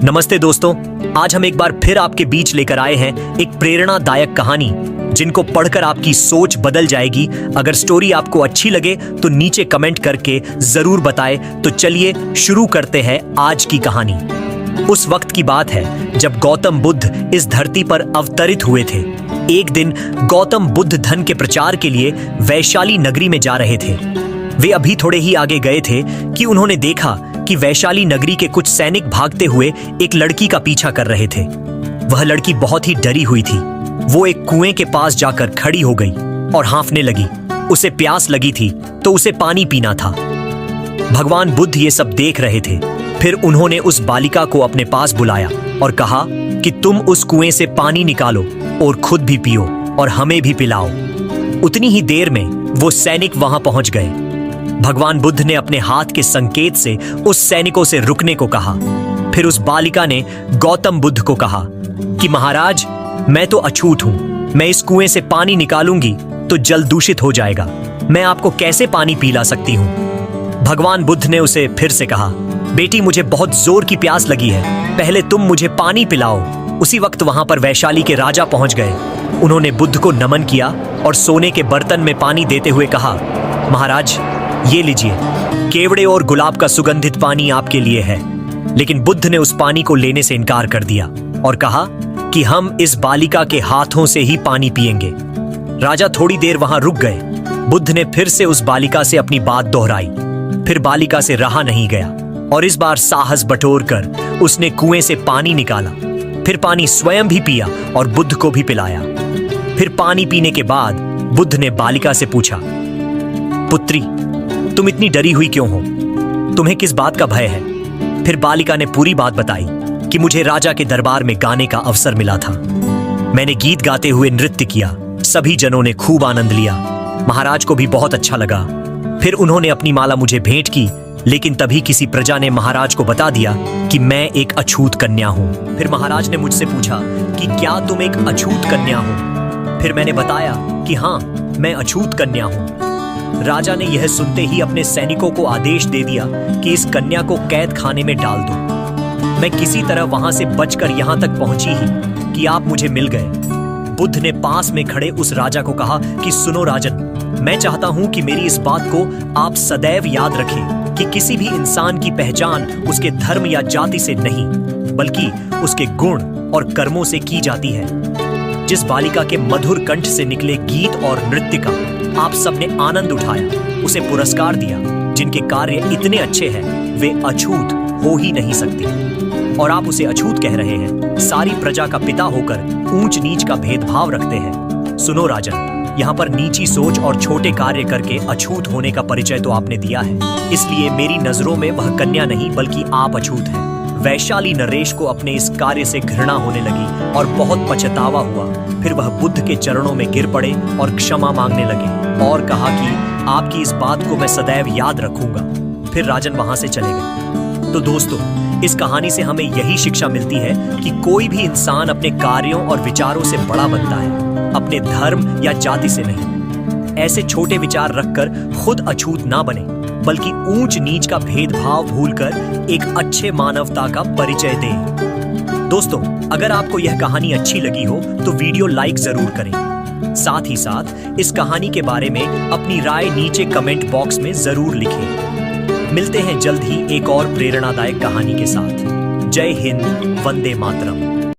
नमस्ते दोस्तों, आज हम एक बार फिर आपके बीच लेकर आए हैं एक प्रेरणादायक कहानी जिनको पढ़कर आपकी सोच बदल जाएगी। अगर स्टोरी आपको अच्छी लगे तो नीचे कमेंट करके जरूर बताएं। तो चलिए शुरू करते हैं आज की कहानी। उस वक्त की बात है जब गौतम बुद्ध इस धरती पर अवतरित हुए थे। एक दिन गौतम बुद्ध धन के प्रचार के लिए वैशाली नगरी में जा रहे थे। वे अभी थोड़े ही आगे गए थे कि उन्होंने देखा कि वैशाली नगरी के कुछ सैनिक भागते हुए एक लड़की का पीछा कर रहे थे। वह लड़की बहुत ही डरी हुई थी। वो एक कुएं के पास जाकर खड़ी हो गई और हाँफने लगी। उसे प्यास लगी थी तो उसे पानी पीना था। भगवान बुद्ध ये सब देख रहे थे। फिर उन्होंने उस बालिका को अपने पास बुलाया और कहा कि तुम उस कुएं से पानी निकालो और खुद भी पियो और हमें भी पिलाओ। उतनी ही देर में वो सैनिक वहां पहुंच गए। भगवान बुद्ध ने अपने हाथ के संकेत से उस सैनिकों से रुकने को कहा। फिर उस बालिका ने गौतम बुद्ध को कहा कि महाराज, मैं तो अछूत हूं। मैं इस कुएं से पानी निकालूंगी तो जल दूषित हो जाएगा। मैं आपको कैसे पानी पिला सकती हूं? भगवान बुद्ध ने उसे फिर से कहा, बेटी, मुझे बहुत जोर की प्यास लगी है। पहले तुम मुझे पानी पिलाओ। उसी वक्त वहां पर वैशाली के राजा पहुंच गए। उन्होंने बुद्ध को नमन किया और सोने के बर्तन में पानी देते हुए कहा, महाराज, ये लीजिए, केवड़े और गुलाब का सुगंधित पानी आपके लिए है। लेकिन बुद्ध ने उस पानी को लेने से इनकार कर दिया और कहा कि हम इस बालिका के हाथों से ही पानी पिएंगे। राजा थोड़ी देर वहां रुक गए। बुद्ध ने फिर से उस बालिका से अपनी बात दोहराई। फिर बालिका से रहा नहीं गया और इस बार साहस बटोरकर उसने कुएं से पानी निकाला। फिर पानी स्वयं भी पिया और बुद्ध को भी पिलाया। फिर पानी पीने के बाद बुद्ध ने बालिका से पूछा, पुत्री, तुम इतनी डरी हुई क्यों हो? तुम्हें किस बात का भय है? फिर बालिका ने पूरी बात बताई कि मुझे राजा के दरबार में गाने का अवसर मिला था। मैंने गीत गाते हुए नृत्य किया। सभी जनों ने खूब आनंद लिया। महाराज को भी बहुत अच्छा लगा। फिर उन्होंने अपनी माला मुझे भेंट की। लेकिन तभी किसी प्रजा ने महाराज को बता दिया कि मैं एक अछूत कन्या हूं। फिर महाराज ने मुझसे पूछा कि क्या तुम एक अछूत कन्या हो? फिर मैंने बताया कि हाँ, मैं अछूत कन्या हूं। राजा ने यह सुनते ही अपने सैनिकों को आदेश दे दिया कि इस कन्या को कैद खाने में डाल दो। मैं किसी तरह वहां से बचकर यहां तक पहुंची ही कि आप मुझे मिल गए। बुद्ध ने पास में खड़े उस राजा को कहा कि सुनो राजन, मैं चाहता हूं कि मेरी इस बात को आप सदैव याद रखें कि किसी भी इंसान की पहचान उसके धर्म या जाति से नहीं, बल्कि उसके गुण और कर्मों से की जाती है। जिस बालिका के मधुर कंठ से निकले गीत और नृत्य का आप सबने आनंद उठाया, उसे पुरस्कार दिया। जिनके कार्य इतने अच्छे हैं वे अछूत हो ही नहीं सकते और आप उसे अछूत कह रहे हैं। सारी प्रजा का पिता होकर ऊंच नीच का भेदभाव रखते हैं। सुनो राजन, यहाँ पर नीची सोच और छोटे कार्य करके अछूत होने का परिचय तो आपने दिया है। इसलिए मेरी नजरों में वह कन्या नहीं बल्कि आप अछूत हैं। वैशाली नरेश को अपने इस कार्य से घृणा होने लगी और बहुत पछतावा हुआ। फिर वह बुद्ध के चरणों में गिर पड़े और क्षमा मांगने लगे और कहा कि आपकी इस बात को मैं सदैव याद रखूंगा। फिर राजन वहां से चले गए। तो दोस्तों, इस कहानी से हमें यही शिक्षा मिलती है कि कोई भी इंसान अपने कार्यों और विचारों से बड़ा बनता है, अपने धर्म या जाति से नहीं। ऐसे छोटे विचार रखकर खुद अछूत ना बने, बल्कि ऊंच नीच का भेदभाव भूलकर एक अच्छे मानवता का परिचय दें। दोस्तों, अगर आपको यह कहानी अच्छी लगी हो तो वीडियो लाइक जरूर करें। साथ ही साथ इस कहानी के बारे में अपनी राय नीचे कमेंट बॉक्स में जरूर लिखें। मिलते हैं जल्द ही एक और प्रेरणादायक कहानी के साथ। जय हिंद, वंदे मातरम।